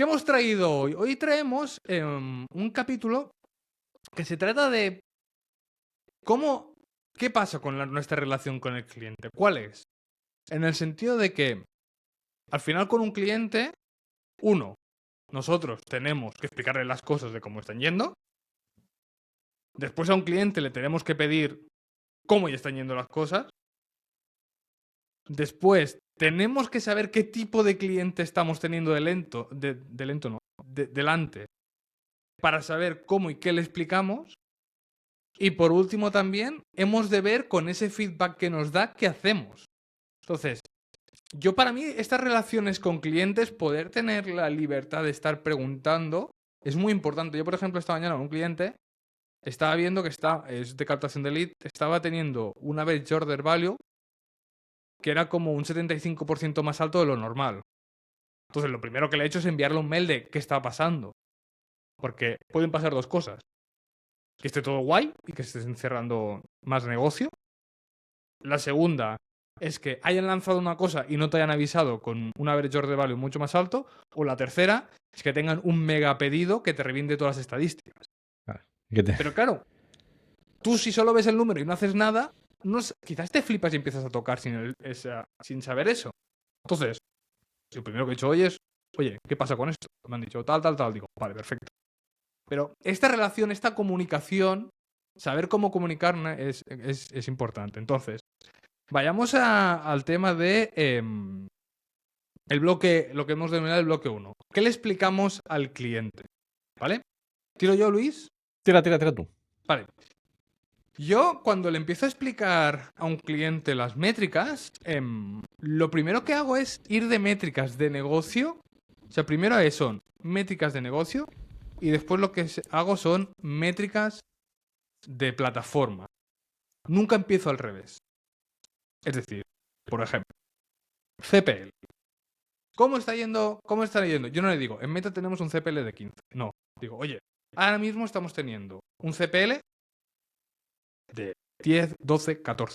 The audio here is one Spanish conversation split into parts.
¿Qué hemos traído hoy? Hoy traemos un capítulo que se trata de qué pasa con nuestra relación con el cliente. ¿Cuál es? En el sentido de que, al final, con un cliente, nosotros tenemos que explicarle las cosas de cómo están yendo. Después a un cliente le tenemos que pedir cómo ya están yendo las cosas. Después tenemos que saber qué tipo de cliente estamos teniendo delante, para saber cómo y qué le explicamos. Y por último también hemos de ver con ese feedback que nos da qué hacemos. Entonces, para mí estas relaciones con clientes, poder tener la libertad de estar preguntando es muy importante. Yo, por ejemplo, esta mañana con un cliente estaba viendo que es de captación de lead, estaba teniendo un average order value que era como un 75% más alto de lo normal. Entonces, lo primero que le he hecho es enviarle un mail de qué está pasando. Porque pueden pasar dos cosas. Que esté todo guay y que estés cerrando más negocio. La segunda es que hayan lanzado una cosa y no te hayan avisado con un average order value mucho más alto. O la tercera es que tengan un mega pedido que te reviente todas las estadísticas. Pero claro, tú si solo ves el número y no haces nada, quizás te flipas y empiezas a tocar sin saber eso. Entonces, lo primero que he hecho hoy es, oye, ¿qué pasa con esto? Me han dicho tal, tal, tal. Digo, vale, perfecto. Pero esta relación, esta comunicación, saber cómo comunicar es importante. Entonces, vayamos al tema de el bloque, lo que hemos denominado el bloque 1. ¿Qué le explicamos al cliente? ¿Vale? ¿Tiro yo, Luis? Tira tú. Vale. Yo, cuando le empiezo a explicar a un cliente las métricas, lo primero que hago es ir de métricas de negocio. O sea, primero son métricas de negocio y después lo que hago son métricas de plataforma. Nunca empiezo al revés. Es decir, por ejemplo, CPL. ¿Cómo está yendo? Yo no le digo, en Meta tenemos un CPL de 15. No, digo, oye, ahora mismo estamos teniendo un CPL de 10, 12, 14.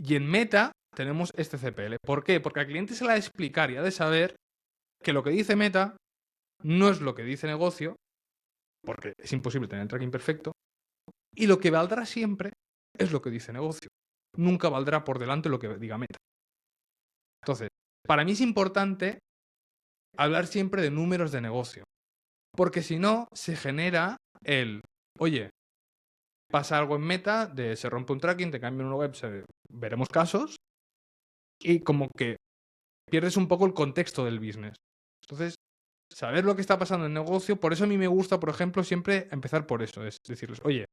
Y en Meta tenemos este CPL. ¿Por qué? Porque al cliente se le ha de explicar y ha de saber que lo que dice Meta no es lo que dice negocio, porque es imposible tener el tracking perfecto, y lo que valdrá siempre es lo que dice negocio. Nunca valdrá por delante lo que diga Meta. Entonces, para mí es importante hablar siempre de números de negocio, porque si no, se genera oye, pasa algo en Meta, se rompe un tracking, te cambia una web, veremos casos, y como que pierdes un poco el contexto del business. Entonces, saber lo que está pasando en el negocio, por eso a mí me gusta, por ejemplo, siempre empezar por eso, es decirles, oye,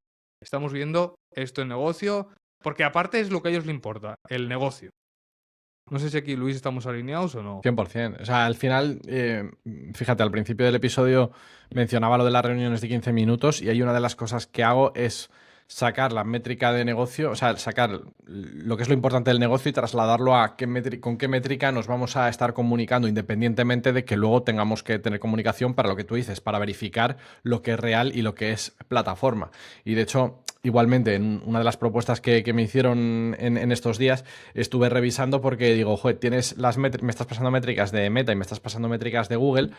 estamos viendo esto en negocio, porque aparte es lo que a ellos les importa, el negocio. No sé si aquí, Luis, estamos alineados o no. 100%. O sea, al final, fíjate, al principio del episodio mencionaba lo de las reuniones de 15 minutos y hay una de las cosas que hago es sacar la métrica de negocio, o sea, sacar lo que es lo importante del negocio y trasladarlo a con qué métrica nos vamos a estar comunicando, independientemente de que luego tengamos que tener comunicación para lo que tú dices, para verificar lo que es real y lo que es plataforma. Y de hecho, igualmente, en una de las propuestas que me hicieron en estos días, estuve revisando porque digo, joder, me estás pasando métricas de Meta y me estás pasando métricas de Google,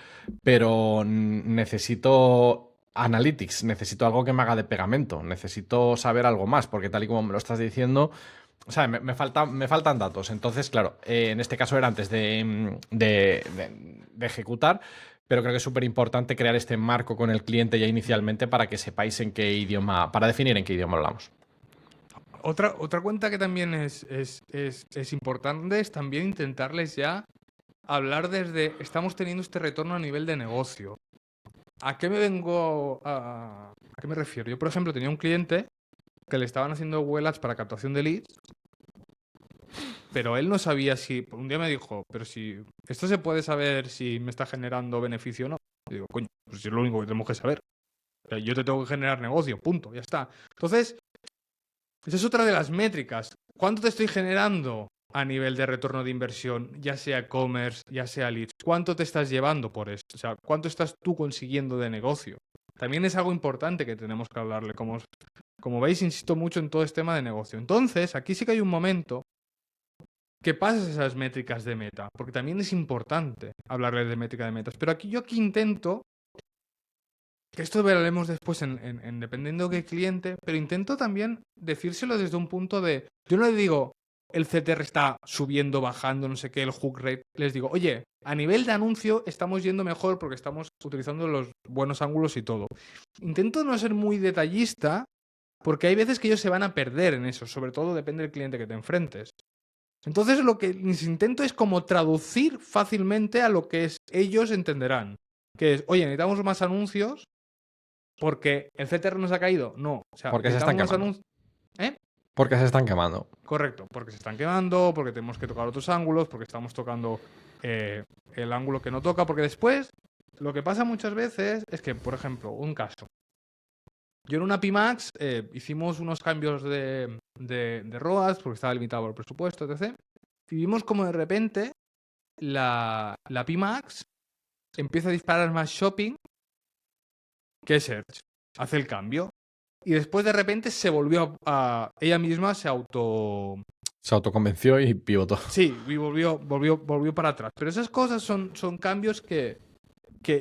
pero necesito Analytics, necesito algo que me haga de pegamento, necesito saber algo más, porque tal y como me lo estás diciendo, o sea, me faltan datos. Entonces, claro, en este caso era antes de ejecutar, pero creo que es súper importante crear este marco con el cliente ya inicialmente para que sepáis para definir en qué idioma hablamos. Otra cuenta que también es importante es también intentarles ya hablar estamos teniendo este retorno a nivel de negocio. ¿A qué qué me refiero? Yo, por ejemplo, tenía un cliente que le estaban haciendo Google Ads para captación de leads, pero él no sabía si... Un día me dijo, pero si esto se puede saber si me está generando beneficio o no. Y digo, coño, pues es lo único que tenemos que saber. O sea, yo te tengo que generar negocio, punto, ya está. Entonces, esa es otra de las métricas. ¿Cuánto te estoy generando a nivel de retorno de inversión, ya sea e-commerce, ya sea leads? ¿Cuánto te estás llevando por esto? O sea, ¿cuánto estás tú consiguiendo de negocio? También es algo importante que tenemos que hablarle. Como veis, insisto mucho en todo este tema de negocio. Entonces, aquí sí que hay un momento que pases esas métricas de meta, porque también es importante hablarles de métrica de metas. Pero yo aquí intento, que esto veremos después en dependiendo de qué cliente, pero intento también decírselo desde un punto de, yo no le digo, el CTR está subiendo, bajando, no sé qué, el hook rate, les digo, oye, a nivel de anuncio estamos yendo mejor porque estamos utilizando los buenos ángulos y todo. Intento no ser muy detallista, porque hay veces que ellos se van a perder en eso, sobre todo depende del cliente que te enfrentes. Entonces lo que intento es como traducir fácilmente a lo que ellos entenderán. Que es, oye, necesitamos más anuncios porque el CTR nos ha caído. No, o sea, Porque se están necesitamos más quemando. anuncios. ¿Eh? Porque se están quemando. Correcto, porque se están quemando, porque tenemos que tocar otros ángulos, porque estamos tocando el ángulo que no toca, porque después lo que pasa muchas veces es que, por ejemplo, un caso. Yo en una Pimax hicimos unos cambios de ROAS porque estaba limitado por el presupuesto, etc. Y vimos como de repente la Pimax empieza a disparar más shopping que search. Hace el cambio. Y después de repente se volvió a ella misma se autoconvenció y pivotó. Sí, y volvió para atrás. Pero esas cosas son cambios que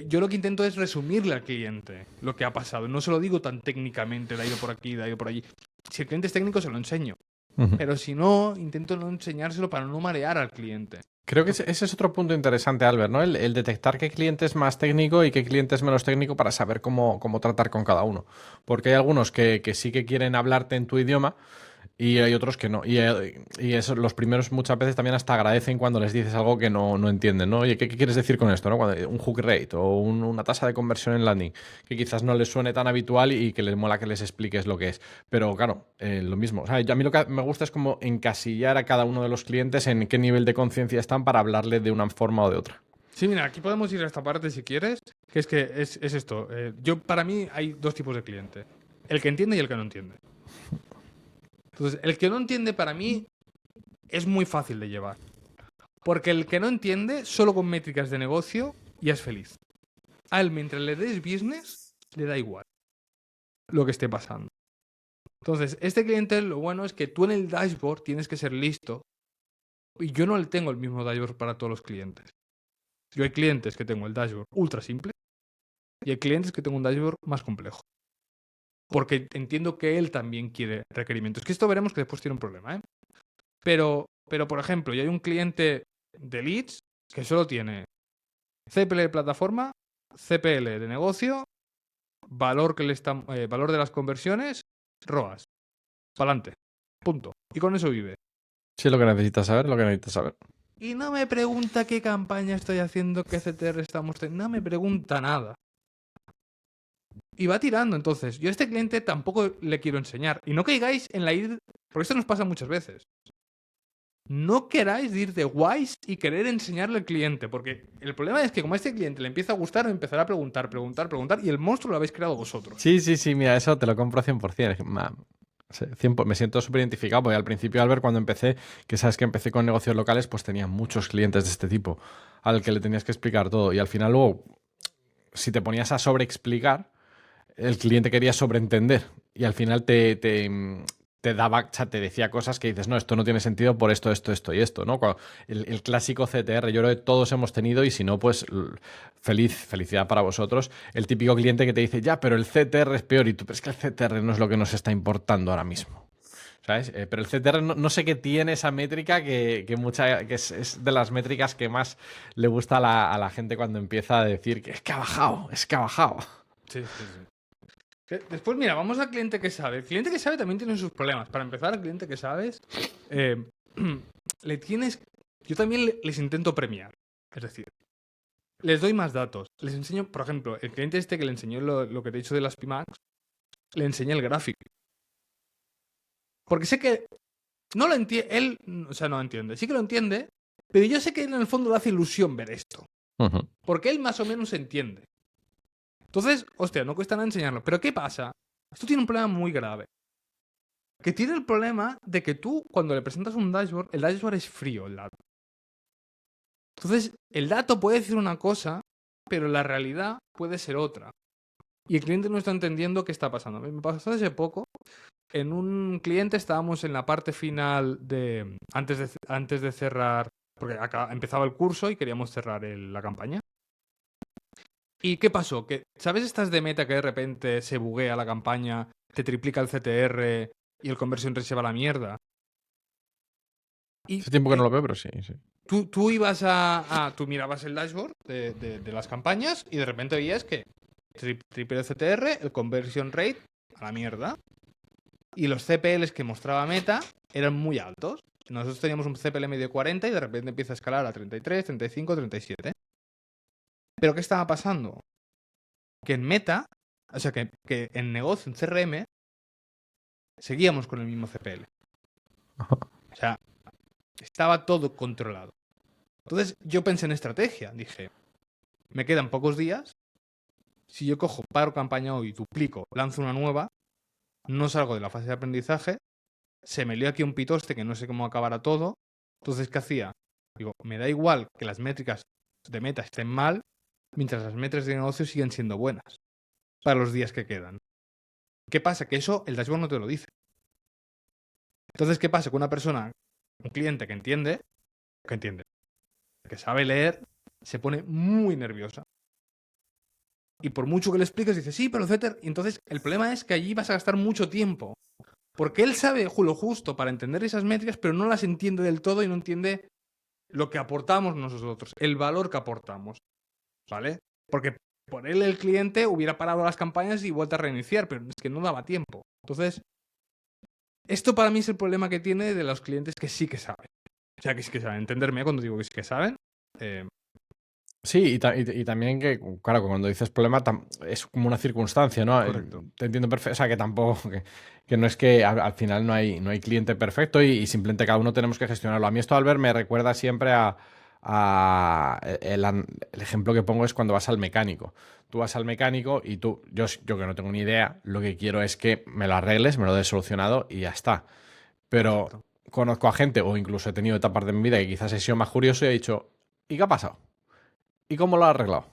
yo lo que intento es resumirle al cliente lo que ha pasado. No se lo digo tan técnicamente, de ha ido por aquí, de ha ido por allí. Si el cliente es técnico, se lo enseño. Pero si no, intento no enseñárselo para no marear al cliente. Creo que ese es otro punto interesante, Albert, ¿no? El detectar qué cliente es más técnico y qué cliente es menos técnico para saber cómo tratar con cada uno. Porque hay algunos que sí que quieren hablarte en tu idioma y hay otros que no. Y los primeros muchas veces también hasta agradecen cuando les dices algo que no entienden, ¿no? Oye, ¿qué quieres decir con esto, ¿no? Un hook rate o una tasa de conversión en landing, que quizás no les suene tan habitual y que les mola que les expliques lo que es. Pero claro, lo mismo. O sea, a mí lo que me gusta es como encasillar a cada uno de los clientes en qué nivel de conciencia están para hablarle de una forma o de otra. Sí, mira, aquí podemos ir a esta parte si quieres, que es esto. Para mí hay dos tipos de cliente. El que entiende y el que no entiende. Entonces, el que no entiende para mí es muy fácil de llevar. Porque el que no entiende, solo con métricas de negocio, ya es feliz. A él, mientras le des business, le da igual lo que esté pasando. Entonces, este cliente, lo bueno es que tú en el dashboard tienes que ser listo. Y yo no le tengo el mismo dashboard para todos los clientes. Yo hay clientes que tengo el dashboard ultra simple y hay clientes que tengo un dashboard más complejo. Porque entiendo que él también quiere requerimientos. Que esto veremos que después tiene un problema, ¿eh? Pero por ejemplo, yo hay un cliente de leads que solo tiene CPL de plataforma, CPL de negocio, valor valor de las conversiones, ROAS. Pa'lante. Punto. Y con eso vive. Sí, lo que necesitas saber, lo que necesitas saber. Y no me pregunta qué campaña estoy haciendo, qué CTR estamos teniendo. No me pregunta nada. Y va tirando. Entonces, yo a este cliente tampoco le quiero enseñar. Y no caigáis en la ir. Porque esto nos pasa muchas veces. No queráis ir de guays y querer enseñarle al cliente. Porque el problema es que como a este cliente le empieza a gustar, empezará a preguntar. Y el monstruo lo habéis creado vosotros. Sí, mira, eso te lo compro 100%. Me siento súper identificado, porque al principio, Albert, cuando empecé, que sabes que empecé con negocios locales, pues tenía muchos clientes de este tipo al que le tenías que explicar todo. Y al final luego, si te ponías a sobreexplicar, el cliente quería sobreentender. Y al final te daba, o sea, te decía cosas que dices, no, esto no tiene sentido por esto y esto, ¿no? El clásico CTR, yo creo que todos hemos tenido, y si no, pues felicidad para vosotros. El típico cliente que te dice, ya, pero el CTR es peor, y tú, pero es que el CTR no es lo que nos está importando ahora mismo. ¿Sabes? Pero el CTR no sé qué tiene esa métrica que es de las métricas que más le gusta a la gente cuando empieza a decir que es que ha bajado. Sí. Después, mira, vamos al cliente que sabe. El cliente que sabe también tiene sus problemas. Para empezar, al cliente que sabes, yo también les intento premiar. Es decir, les doy más datos. Les enseño, por ejemplo, el cliente este que le enseñó lo que te he dicho de las Pimax, le enseñé el gráfico. Porque sé que no lo entiende, él, o sea, no lo entiende. Sí que lo entiende, pero yo sé que en el fondo le hace ilusión ver esto. Porque él más o menos entiende. Entonces, hostia, no cuesta nada enseñarlo. Pero ¿qué pasa? Esto tiene un problema muy grave. Que tiene el problema de que tú, cuando le presentas un dashboard, el dashboard es frío, el dato. Entonces, el dato puede decir una cosa, pero la realidad puede ser otra. y el cliente no está entendiendo qué está pasando. Me pasó hace poco. En un cliente estábamos en la parte final antes de cerrar, porque empezaba el curso y queríamos cerrar la campaña. ¿Y qué pasó? Que, ¿sabes estas de meta que de repente se buguea la campaña, te triplica el CTR y el conversion rate se va a la mierda? Y Hace tiempo que no lo veo, pero sí, sí. tú ibas tú mirabas el dashboard de las campañas y de repente veías que triple el CTR, el conversion rate a la mierda. Y los CPLs que mostraba Meta eran muy altos. Nosotros teníamos un CPL medio de 40 y de repente empieza a escalar a 33, 35, 37. ¿Pero qué estaba pasando? Que en Meta, o sea, que en negocio, en CRM, seguíamos con el mismo CPL. O sea, estaba todo controlado. Entonces yo pensé en estrategia. Dije, me quedan pocos días. Si yo cojo, paro campaña hoy, duplico, lanzo una nueva, no salgo de la fase de aprendizaje, se me lió aquí un pitoste que no sé cómo acabará todo. Entonces, ¿qué hacía? Digo, me da igual que las métricas de Meta estén mal, mientras las métricas de negocio siguen siendo buenas para los días que quedan. ¿Qué pasa? Que eso el dashboard no te lo dice. Entonces, ¿qué pasa? Que una persona, un cliente que entiende, que sabe leer, se pone muy nerviosa. Y por mucho que le expliques, dice, sí, pero etcétera. Y entonces, el problema es que allí vas a gastar mucho tiempo. Porque él sabe lo justo para entender esas métricas, pero no las entiende del todo y no entiende lo que aportamos nosotros, el valor que aportamos, ¿vale? Porque por él el cliente hubiera parado las campañas y vuelto a reiniciar, pero es que no daba tiempo. Entonces, esto para mí es el problema que tiene de los clientes que sí que saben. O sea, que sí que saben. Entenderme cuando digo que sí que saben. Sí, y también que, claro, cuando dices problema es como una circunstancia, ¿no? Correcto. Te entiendo perfecto, o sea, que tampoco, que no es que al final no hay cliente perfecto y simplemente cada uno tenemos que gestionarlo. A mí esto, Albert, me recuerda siempre el ejemplo que pongo es cuando vas al mecánico. Tú vas al mecánico y yo que no tengo ni idea, lo que quiero es que me lo arregles, me lo des solucionado y ya está. Pero Correcto. conozco a gente, o incluso he tenido etapas de mi vida que quizás he sido más curioso y he dicho, ¿y qué ha pasado? ¿Y cómo lo has arreglado?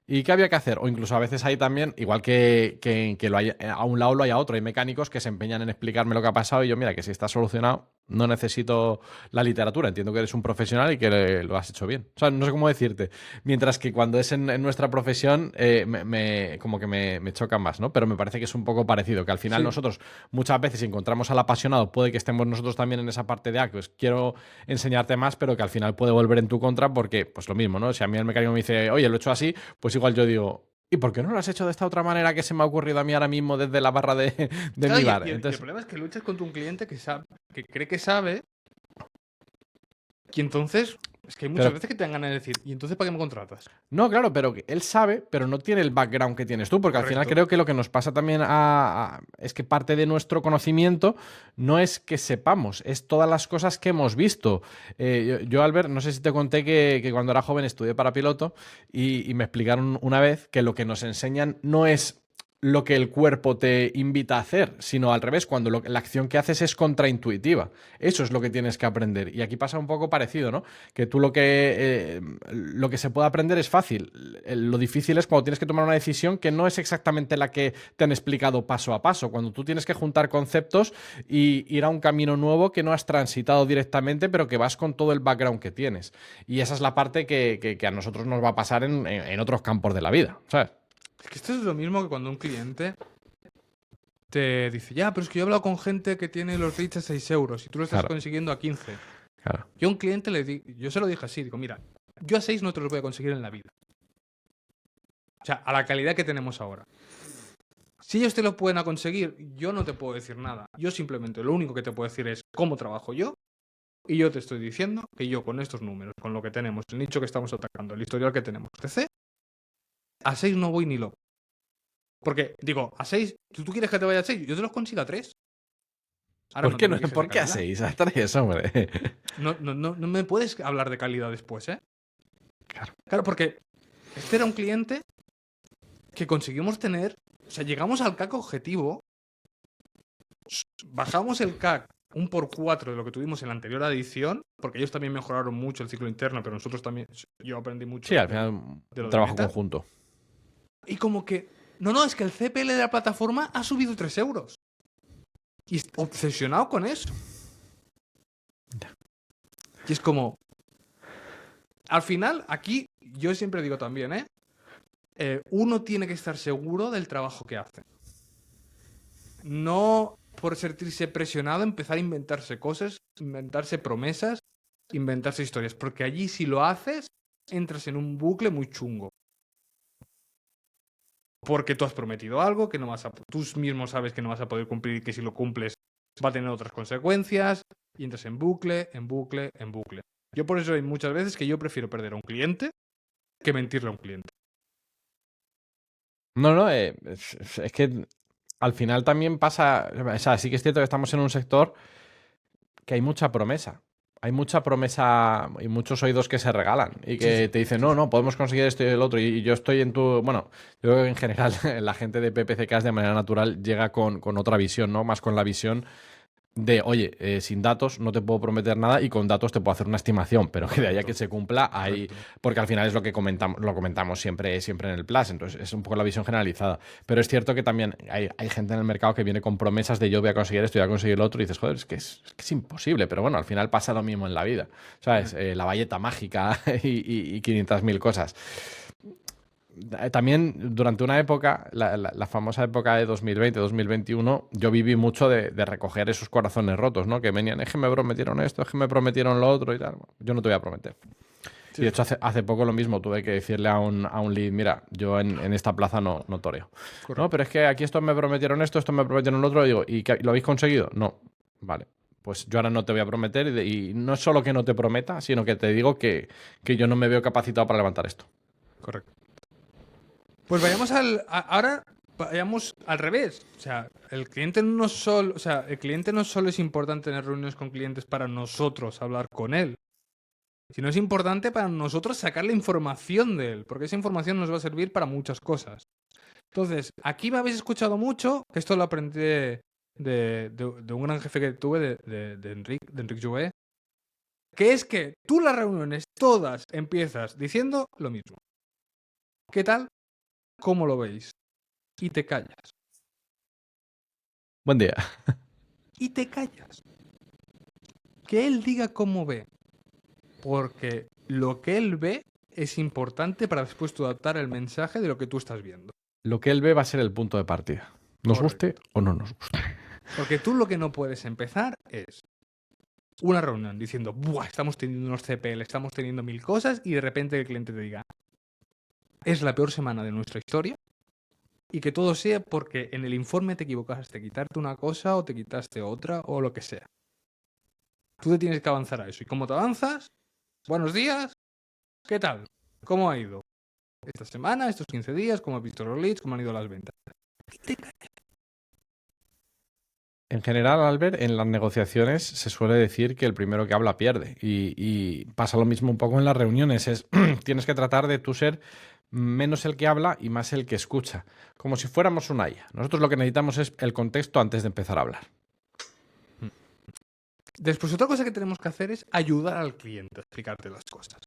¿Y qué había que hacer? O incluso a veces hay también, igual que lo hay, a un lado lo hay a otro, hay mecánicos que se empeñan en explicarme lo que ha pasado y yo, mira, que si está solucionado, no necesito la literatura. Entiendo que eres un profesional y que lo has hecho bien. O sea, no sé cómo decirte. Mientras que cuando es en nuestra profesión, como que me choca más, ¿no? Pero me parece que es un poco parecido, que al final Sí. nosotros muchas veces si encontramos al apasionado, puede que estemos nosotros también en esa parte de, pues quiero enseñarte más, pero que al final puede volver en tu contra porque, pues lo mismo, ¿no? Si a mí el mecánico me dice, oye, lo he hecho así, pues igual yo digo, ¿y por qué no lo has hecho de esta otra manera que se me ha ocurrido a mí ahora mismo desde la barra de Claro, mi y bar? el Entonces, problema es que luchas contra un cliente que sabe, que cree que sabe, y entonces es que hay muchas pero veces que te dan ganas de decir, ¿y entonces para qué me contratas? no, claro, pero que él sabe, pero no tiene el background que tienes tú, porque al final Correcto. creo que lo que nos pasa también es que parte de nuestro conocimiento no es que sepamos, es todas las cosas que hemos visto. Yo, Albert, no sé si te conté que cuando era joven estudié para piloto y me explicaron una vez que lo que nos enseñan no es lo que el cuerpo te invita a hacer, sino al revés, cuando la acción que haces es contraintuitiva. Eso es lo que tienes que aprender. Y aquí pasa un poco parecido, ¿no? Que tú lo que se puede aprender es fácil. Lo difícil es cuando tienes que tomar una decisión que no es exactamente la que te han explicado paso a paso. Cuando tú tienes que juntar conceptos y ir a un camino nuevo que no has transitado directamente, pero que vas con todo el background que tienes. Y esa es la parte que a nosotros nos va a pasar en otros campos de la vida, ¿sabes? Es que esto es lo mismo que cuando un cliente te dice, ya, pero es que yo he hablado con gente que tiene los leads a 6 euros y tú lo estás Claro, consiguiendo a 15. claro. Yo a un cliente yo se lo dije así, digo, mira, yo a 6 no te los voy a conseguir en la vida. O sea, a la calidad que tenemos ahora. Si ellos te lo pueden conseguir, yo no te puedo decir nada. Yo simplemente lo único que te puedo decir es cómo trabajo yo y yo te estoy diciendo que yo con estos números, con lo que tenemos, el nicho que estamos atacando, el historial que tenemos, etc., a 6 no voy ni loco. Porque, digo, a 6, si tú quieres que te vaya a 6, yo te los consigo a 3. Ahora ¿Por no qué, te me quejes de ¿por qué a calidad. 6? A 3, hombre. No me puedes hablar de calidad después, ¿eh? Claro. Claro, porque este era un cliente que conseguimos tener, o sea, llegamos al CAC objetivo, bajamos el CAC un por 4 de lo que tuvimos en la anterior edición, porque ellos también mejoraron mucho el ciclo interno, pero nosotros también, yo aprendí mucho Sí, al de final, lo un de trabajo Meta. conjunto. Y como que No, es que el CPL de la plataforma ha subido 3 euros. Y obsesionado con eso. Y es como... Al final, aquí, yo siempre digo también, uno tiene que estar seguro del trabajo que hace. No por sentirse presionado empezar a inventarse cosas, inventarse promesas, inventarse historias. Porque allí, si lo haces, entras en un bucle muy chungo. Porque tú has prometido algo que no vas a... Tú mismo sabes que no vas a poder cumplir y que si lo cumples va a tener otras consecuencias. Y entras en bucle, en bucle, en bucle. Yo por eso hay muchas veces que yo prefiero perder a un cliente que mentirle a un cliente. No, es que al final también pasa, o sea, sí que es cierto que estamos en un sector que hay mucha promesa. Hay mucha promesa y muchos oídos que se regalan y que te dicen, no, podemos conseguir esto y el otro. Y yo estoy en tu... Bueno, yo creo que en general la gente de PPCKs de manera natural llega con otra visión, ¿no? Más con la visión de, oye, sin datos no te puedo prometer nada y con datos te puedo hacer una estimación, pero que de ahí a que se cumpla hay... Porque al final es lo que comentamos siempre en el Plus, entonces es un poco la visión generalizada. Pero es cierto que también hay gente en el mercado que viene con promesas de yo voy a conseguir esto, voy a conseguir lo otro, y dices, joder, es imposible, pero bueno, al final pasa lo mismo en la vida, ¿sabes? La valleta mágica y 500.000 cosas. También durante una época, la famosa época de 2020-2021, yo viví mucho de recoger esos corazones rotos, ¿no? Que venían, es que me prometieron esto, es que me prometieron lo otro y tal. Yo no te voy a prometer. Sí, y de hecho, hace poco lo mismo, tuve que decirle a un lead, mira, yo en esta plaza no toreo. Correcto. No, pero es que aquí estos me prometieron esto me prometieron lo otro, y digo, ¿y lo habéis conseguido? No. Vale. Pues yo ahora no te voy a prometer y no es solo que no te prometa, sino que te digo que yo no me veo capacitado para levantar esto. Correcto. Pues ahora vayamos al revés. O sea, el cliente no solo es importante tener reuniones con clientes para nosotros hablar con él, sino es importante para nosotros sacar la información de él, porque esa información nos va a servir para muchas cosas. Entonces, aquí me habéis escuchado mucho, que esto lo aprendí de un gran jefe que tuve, de Enric Jouet, que es que tú las reuniones todas empiezas diciendo lo mismo. ¿Qué tal? ¿Cómo lo veis? Y te callas. Buen día. Y te callas. Que él diga cómo ve. Porque lo que él ve es importante para después tú adaptar el mensaje de lo que tú estás viendo. Lo que él ve va a ser el punto de partida. Nos Correcto. guste o no nos guste. Porque tú lo que no puedes empezar es una reunión diciendo, ¡buah! Estamos teniendo unos CPL, estamos teniendo 1000 cosas, y de repente el cliente te diga, es la peor semana de nuestra historia, y que todo sea porque en el informe te equivocaste, quitarte una cosa o te quitaste otra o lo que sea. Tú te tienes que avanzar a eso. ¿Y cómo te avanzas? Buenos días. ¿Qué tal? ¿Cómo ha ido esta semana, estos 15 días? ¿Cómo has visto los leads? ¿Cómo han ido las ventas? En general, Albert, en las negociaciones se suele decir que el primero que habla pierde. Y pasa lo mismo un poco en las reuniones. Tienes que tratar de tú ser menos el que habla y más el que escucha. Como si fuéramos una IA. Nosotros lo que necesitamos es el contexto antes de empezar a hablar. Después, otra cosa que tenemos que hacer es ayudar al cliente a explicarte las cosas.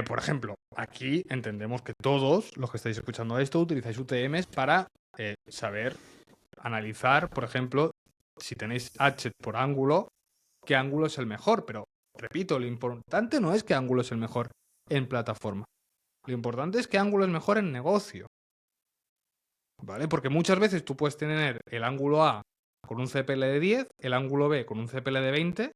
Por ejemplo, aquí entendemos que todos los que estáis escuchando esto utilizáis UTMs para saber analizar, por ejemplo, si tenéis H por ángulo, qué ángulo es el mejor. Pero, repito, lo importante no es qué ángulo es el mejor en plataforma. Lo importante es qué ángulo es mejor en negocio. ¿Vale? Porque muchas veces tú puedes tener el ángulo A con un CPL de 10, el ángulo B con un CPL de 20,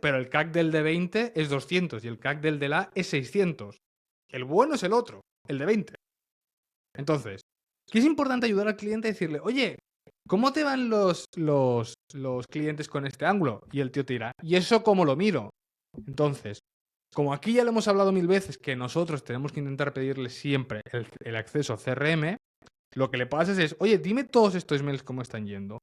pero el CAC del de 20 es 200 y el CAC del de A es 600. El bueno es el otro, el de 20. Entonces, ¿qué es importante ayudar al cliente a decirle, oye, ¿cómo te van los clientes con este ángulo? Y el tío te dirá, ¿y eso cómo lo miro? Entonces, como aquí ya lo hemos hablado 1000 veces, que nosotros tenemos que intentar pedirle siempre el acceso a CRM, lo que le pasas es, oye, dime todos estos mails cómo están yendo.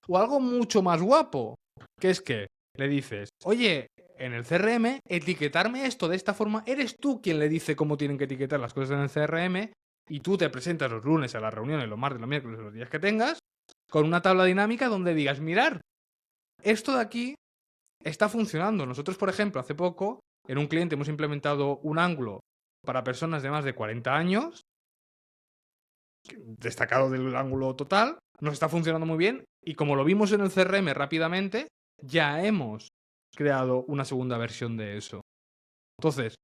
O algo mucho más guapo, que es que le dices, oye, en el CRM, etiquetarme esto de esta forma, eres tú quien le dice cómo tienen que etiquetar las cosas en el CRM, y tú te presentas los lunes a las reuniones, los martes, los miércoles, los días que tengas, con una tabla dinámica donde digas, mirar, esto de aquí está funcionando. Nosotros, por ejemplo, hace poco, en un cliente hemos implementado un ángulo para personas de más de 40 años, destacado del ángulo total, nos está funcionando muy bien y como lo vimos en el CRM rápidamente, ya hemos creado una segunda versión de eso. Entonces,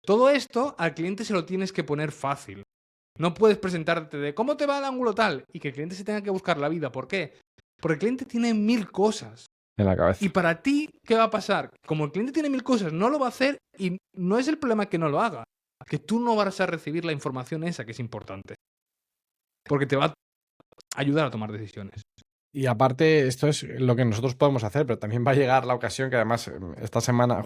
todo esto al cliente se lo tienes que poner fácil. No puedes presentarte de ¿cómo te va el ángulo tal? Y que el cliente se tenga que buscar la vida. ¿Por qué? Porque el cliente tiene 1000 cosas. En la cabeza. Y para ti, ¿qué va a pasar? Como el cliente tiene 1000 cosas, no lo va a hacer y no es el problema que no lo haga. Que tú no vas a recibir la información esa que es importante. Porque te va a ayudar a tomar decisiones. Y aparte, esto es lo que nosotros podemos hacer, pero también va a llegar la ocasión que además esta semana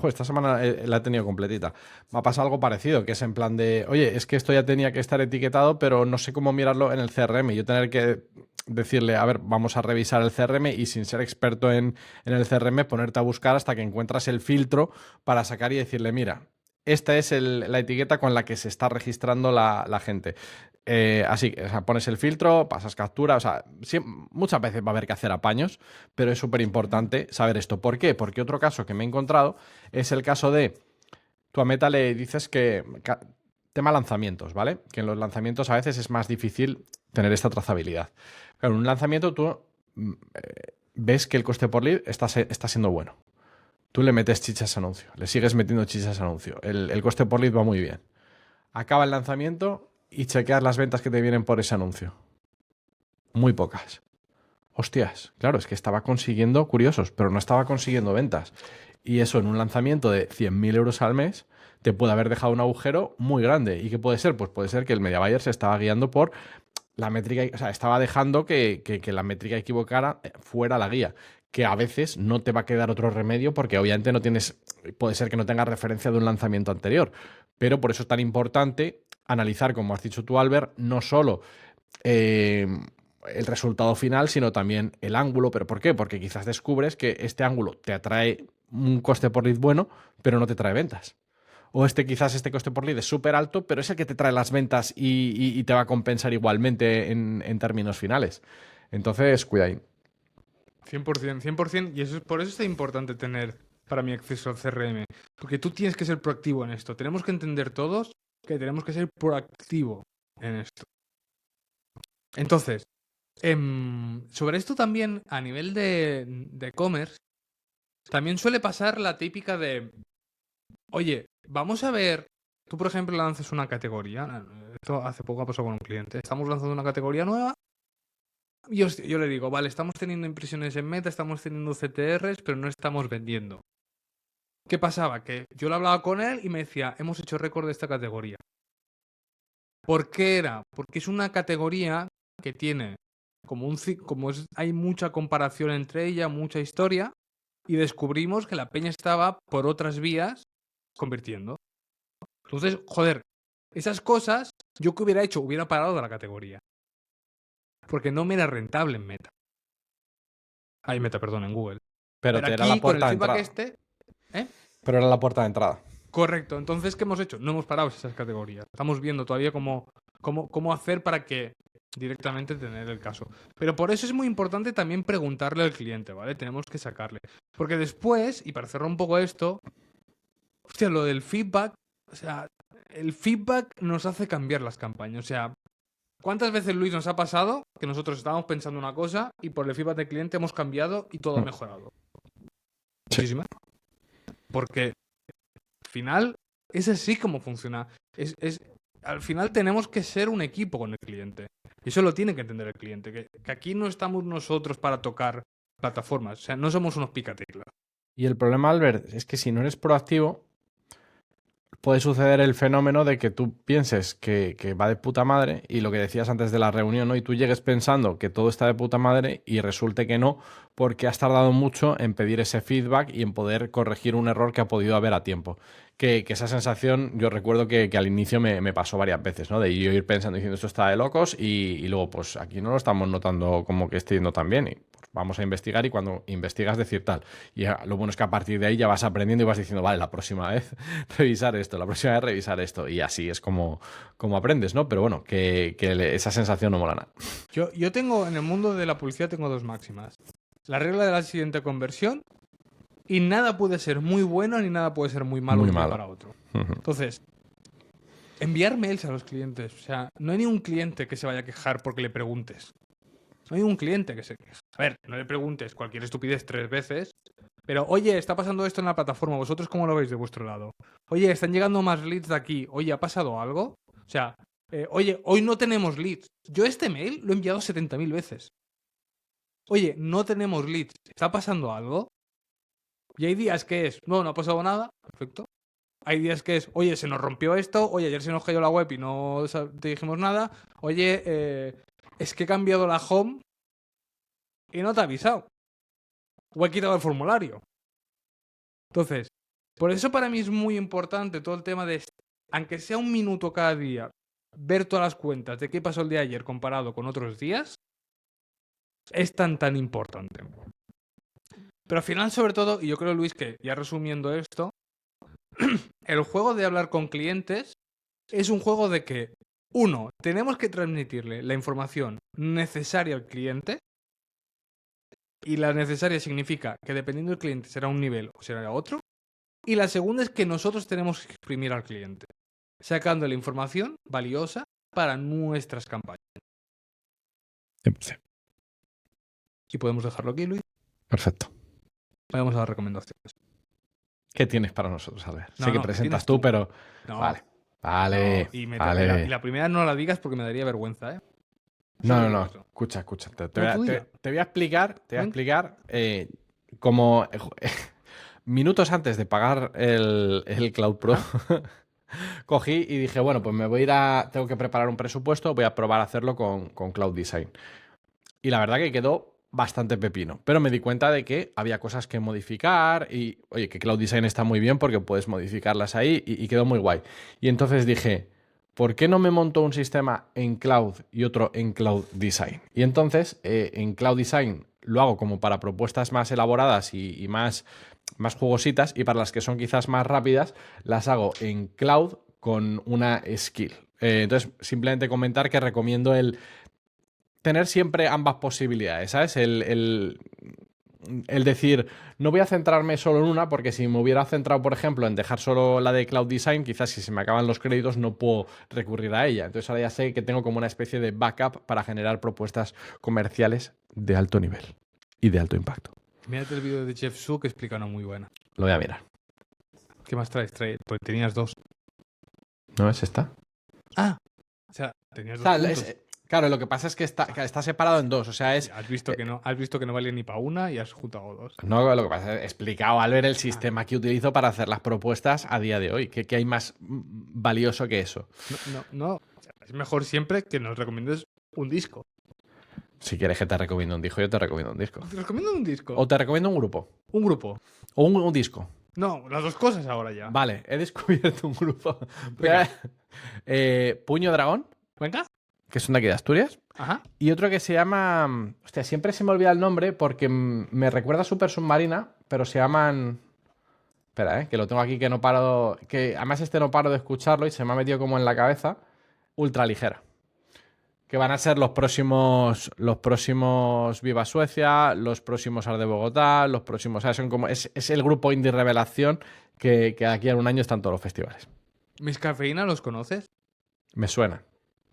la he tenido completita. Me ha pasado algo parecido, que es en plan de, oye, es que esto ya tenía que estar etiquetado, pero no sé cómo mirarlo en el CRM. Y yo tener que decirle, a ver, vamos a revisar el CRM y sin ser experto en el CRM, ponerte a buscar hasta que encuentras el filtro para sacar y decirle, mira, esta es la etiqueta con la que se está registrando la gente. Así, o sea, pones el filtro, pasas captura, o sea, muchas veces va a haber que hacer apaños, pero es súper importante saber esto. ¿Por qué? Porque otro caso que me he encontrado es el caso de, tú a Meta le dices tema lanzamientos, ¿vale? Que en los lanzamientos a veces es más difícil tener esta trazabilidad. Claro, en un lanzamiento tú ves que el coste por lead está siendo bueno. Tú le metes chichas a anuncio, le sigues metiendo chichas a anuncio. El coste por lead va muy bien. Acaba el lanzamiento y chequeas las ventas que te vienen por ese anuncio. Muy pocas. Hostias, claro, es que estaba consiguiendo curiosos, pero no estaba consiguiendo ventas. Y eso en un lanzamiento de 100.000 euros al mes te puede haber dejado un agujero muy grande. ¿Y qué puede ser? Pues puede ser que el media buyer se estaba guiando por la métrica, o sea, estaba dejando que la métrica equivocada fuera la guía. Que a veces no te va a quedar otro remedio porque obviamente no tienes, puede ser que no tengas referencia de un lanzamiento anterior. Pero por eso es tan importante analizar, como has dicho tú, Albert, no solo el resultado final, sino también el ángulo. ¿Pero por qué? Porque quizás descubres que este ángulo te atrae un coste por lead bueno, pero no te trae ventas. O quizás este coste por lead es súper alto, pero es el que te trae las ventas y te va a compensar igualmente en términos finales. Entonces, cuidadín. 100%, 100%. Y por eso es tan importante tener para mí acceso al CRM. Porque tú tienes que ser proactivo en esto. Tenemos que entender todos que tenemos que ser proactivo en esto. Entonces, sobre esto también, a nivel de e-commerce, también suele pasar la típica de, oye, vamos a ver, tú por ejemplo lanzas una categoría, esto hace poco ha pasado con un cliente, estamos lanzando una categoría nueva, y yo le digo, vale, estamos teniendo impresiones en Meta, estamos teniendo CTRs, pero no estamos vendiendo. ¿Qué pasaba? Que yo lo hablaba con él y me decía, hemos hecho récord de esta categoría. ¿Por qué era? Porque es una categoría que tiene hay mucha comparación entre ella, mucha historia, y descubrimos que la peña estaba por otras vías convirtiendo. Entonces, joder, esas cosas yo que hubiera hecho, hubiera parado de la categoría. Porque no me era rentable en Meta. En Google. Pero te era la puerta de entrada. Pero era la puerta de entrada. Correcto. Entonces, ¿qué hemos hecho? No hemos parado esas categorías. Estamos viendo todavía cómo hacer para que directamente tener el caso. Pero por eso es muy importante también preguntarle al cliente, ¿vale? Tenemos que sacarle. Porque después, y para cerrar un poco esto, hostia, lo del feedback, o sea, el feedback nos hace cambiar las campañas. O sea, ¿cuántas veces, Luis, nos ha pasado que nosotros estábamos pensando una cosa y por el feedback del cliente hemos cambiado y todo ha mejorado? Sí. Muchísimas. Porque al final es así como funciona. Al final tenemos que ser un equipo con el cliente. Y eso lo tiene que entender el cliente. Que aquí no estamos nosotros para tocar plataformas. O sea, no somos unos picateclas. Y el problema, Albert, es que si no eres proactivo, puede suceder el fenómeno de que tú pienses que va de puta madre y lo que decías antes de la reunión, ¿no? Y tú llegues pensando que todo está de puta madre y resulte que no, porque has tardado mucho en pedir ese feedback y en poder corregir un error que ha podido haber a tiempo. Que esa sensación, yo recuerdo que al inicio me pasó varias veces, ¿no? De yo ir pensando, diciendo esto está de locos y luego, pues aquí no lo estamos notando como que esté yendo tan bien y pues, vamos a investigar y cuando investigas decir tal. Y lo bueno es que a partir de ahí ya vas aprendiendo y vas diciendo, vale, la próxima vez revisar esto, la próxima vez revisar esto y así es como aprendes, ¿no? Pero bueno, que esa sensación no mola nada. Yo tengo, en el mundo de la publicidad tengo dos máximas. La regla de la siguiente conversión y nada puede ser muy bueno ni nada puede ser muy malo, para otro. Entonces, enviar mails a los clientes. O sea, no hay ningún cliente que se vaya a quejar porque le preguntes. No hay ningún cliente que se queje. A ver, no le preguntes cualquier estupidez 3 veces, pero oye, está pasando esto en la plataforma, ¿vosotros cómo lo veis de vuestro lado? Oye, están llegando más leads de aquí. Oye, ¿ha pasado algo? O sea, oye, hoy no tenemos leads. Yo este mail lo he enviado 70.000 veces. Oye, no tenemos leads. ¿Está pasando algo? Y hay días que es, no ha pasado nada. Perfecto. Hay días que es, oye, se nos rompió esto. Oye, ayer se nos cayó la web y no te dijimos nada. Oye, es que he cambiado la home y no te he avisado. O he quitado el formulario. Entonces, por eso para mí es muy importante todo el tema de, aunque sea un minuto cada día, ver todas las cuentas de qué pasó el día de ayer comparado con otros días, es tan importante. Pero al final, sobre todo, y yo creo, Luis, que ya resumiendo esto, el juego de hablar con clientes es un juego de que, uno, tenemos que transmitirle la información necesaria al cliente, y la necesaria significa que dependiendo del cliente será un nivel o será otro, y la segunda es que nosotros tenemos que exprimir al cliente, sacando la información valiosa para nuestras campañas. 100%. Y podemos dejarlo aquí, Luis. Perfecto. Vamos a las recomendaciones. ¿Qué tienes para nosotros, Albert? No, sé que no, presentas tienes tú, tú. pero... No, Vale. no, y Vale. la primera no la digas porque me daría vergüenza, ¿eh? No. Escucha. Te voy a explicar como minutos antes de pagar el Cloud Pro, cogí y dije, bueno, pues me voy a ir tengo que preparar un presupuesto, voy a probar a hacerlo con Cloud Design. Y la verdad que quedó bastante pepino, pero me di cuenta de que había cosas que modificar y, oye, que Cloud Design está muy bien porque puedes modificarlas ahí y quedó muy guay. Y entonces dije, ¿por qué no me monto un sistema en Cloud y otro en Cloud Design? Y entonces en Cloud Design lo hago como para propuestas más elaboradas y más jugositas, y para las que son quizás más rápidas las hago en Cloud con una skill. Entonces, simplemente comentar que recomiendo tener siempre ambas posibilidades, ¿sabes? El decir, no voy a centrarme solo en una, porque si me hubiera centrado, por ejemplo, en dejar solo la de Cloud Design, quizás si se me acaban los créditos no puedo recurrir a ella. Entonces ahora ya sé que tengo como una especie de backup para generar propuestas comerciales de alto nivel y de alto impacto. Mírate el vídeo de Jeff Su que explica una muy buena. Lo voy a mirar. ¿Qué más traes? Pues tenías 2. ¿No es esta? Ah, o sea, tenías 2 puntos. Claro, lo que pasa es que está separado en 2, o sea, es... Has visto que no vale ni para una y has juntado 2. No, lo que pasa es que he explicado al ver el sistema que utilizo para hacer las propuestas a día de hoy. ¿Qué hay más valioso que eso? No. O sea, es mejor siempre que nos recomiendes un disco. Si quieres que te recomiendo un disco, yo te recomiendo un disco. ¿Te recomiendo un disco? O te recomiendo un grupo. Un grupo. O un disco. No, las dos cosas ahora ya. Vale, he descubierto un grupo. Puño Dragón. Venga. Que son de aquí de Asturias. Ajá. Y otro que se llama... Hostia, siempre se me olvida el nombre porque me recuerda a Super Submarina, pero se llaman... Espera, que lo tengo aquí que no paro... Que además no paro de escucharlo y se me ha metido como en la cabeza. Ultraligera. Que van a ser los próximos Viva Suecia, los próximos Arde Bogotá, los próximos... ¿sabes? Son como, es el grupo indie revelación que aquí en un año están todos los festivales. ¿Mis Cafeína los conoces? Me suena.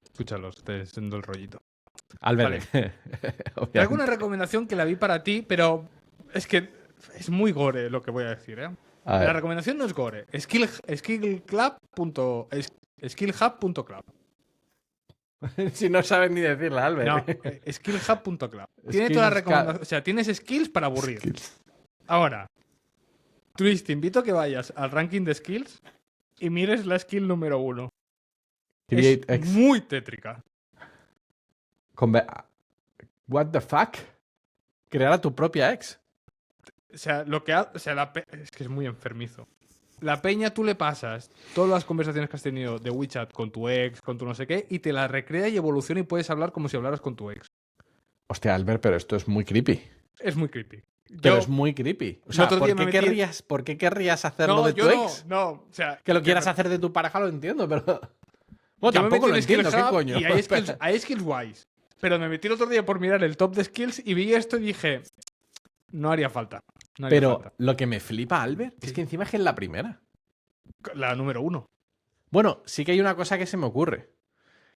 Escúchalos, te siendo el rollito. Albert. Vale. Traigo una recomendación que la vi para ti, pero es que es muy gore lo que voy a decir, ¿eh? La recomendación no es gore. Skillhub.club. Si no sabes ni decirla, Albert. No, skillhub.club. Tiene toda la recomendación. O sea, tienes skills para aburrir. Ahora, Luis, te invito a que vayas al ranking de skills y mires la skill número 1. Es muy tétrica. What the fuck? Crear a tu propia ex. O sea, es que es muy enfermizo. La peña tú le pasas todas las conversaciones que has tenido de WeChat con tu ex, con tu no sé qué, y te la recrea y evoluciona y puedes hablar como si hablaras con tu ex. Hostia, Albert, pero esto es muy creepy. Es muy creepy. Pero es muy creepy. O sea, ¿por qué querrías hacerlo de tu ex? No, o sea... Que lo quieras hacer de tu pareja lo entiendo, pero... Bueno, tampoco lo entiendo, ¿qué coño? Y hay skills guays. Pero me metí el otro día por mirar el top de skills y vi esto y dije... No haría falta. Pero lo que me flipa, Albert, es que encima es la primera. La número 1. Bueno, sí que hay una cosa que se me ocurre,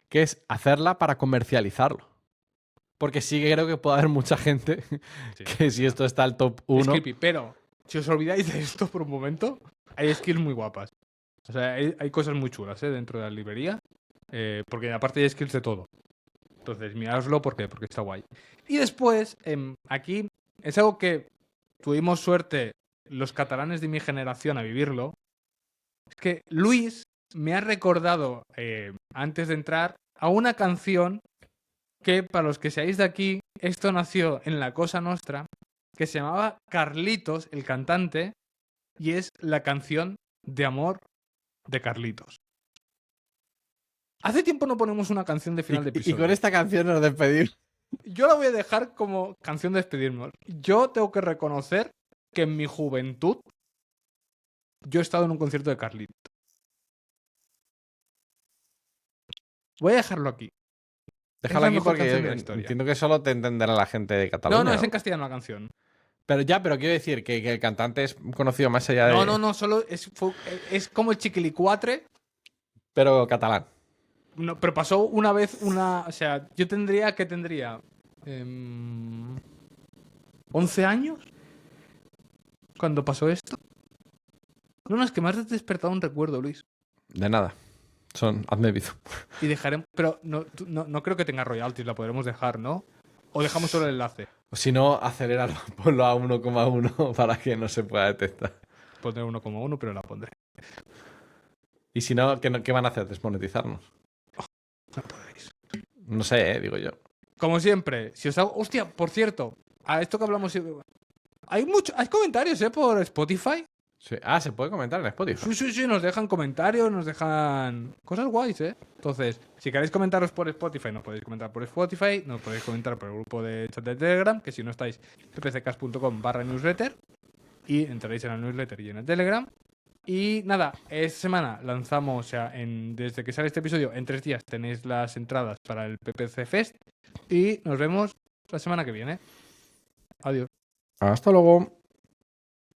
que es hacerla para comercializarlo. Porque sí que creo que puede haber mucha gente Sí. que si esto está al top Es 1... creepy, pero si os olvidáis de esto por un momento, hay skills muy guapas. O sea, hay cosas muy chulas dentro de la librería, porque aparte hay skills de todo. Entonces, miradoslo porque está guay. Y después, aquí es algo que tuvimos suerte los catalanes de mi generación a vivirlo. Es que Luis me ha recordado, antes de entrar, a una canción que, para los que seáis de aquí, esto nació en La Cosa Nostra, que se llamaba Carlitos, el cantante, y es la canción de amor de Carlitos. Hace tiempo no ponemos una canción de final de Y episodio. con esta canción nos despedimos. Yo la voy a dejar como canción de despedirnos. Yo tengo que reconocer que en mi juventud yo he estado en un concierto de Carlitos. Voy a dejarlo aquí. Déjalo Es la aquí mejor porque canción de la historia. entiendo que solo te entenderá la gente de Cataluña. No, es en castellano la canción. Pero quiero decir que el cantante es conocido más allá de... No, solo es como el Chiquilicuatre. Pero catalán. No, pero pasó una vez o sea, yo tendría 11 años cuando pasó esto. No, es que me has despertado un recuerdo, Luis. De nada. Hazme bizu. Y dejaremos... Pero no creo que tenga royalties, la podremos dejar, ¿no? O dejamos solo el enlace. O si no, aceléralo, ponlo a 1,1 para que no se pueda detectar. Pondré 1,1, pero la pondré. Y si no, ¿qué van a hacer? ¿Desmonetizarnos? No podéis. No sé, digo yo. Como siempre, si os hago... Hostia, por cierto, a esto que hablamos... Hay comentarios, por Spotify. Sí. Se puede comentar en Spotify. Sí, nos dejan comentarios, nos dejan cosas guays, Entonces, si queréis comentaros por Spotify, nos podéis comentar por Spotify, nos podéis comentar por el grupo de chat de Telegram, que si no estáis, ppccast.com/newsletter, y entraréis en la newsletter y en el Telegram. Y nada, esta semana lanzamos, o sea, desde que sale este episodio, en 3 días tenéis las entradas para el PPC Fest, y nos vemos la semana que viene. Adiós. Hasta luego.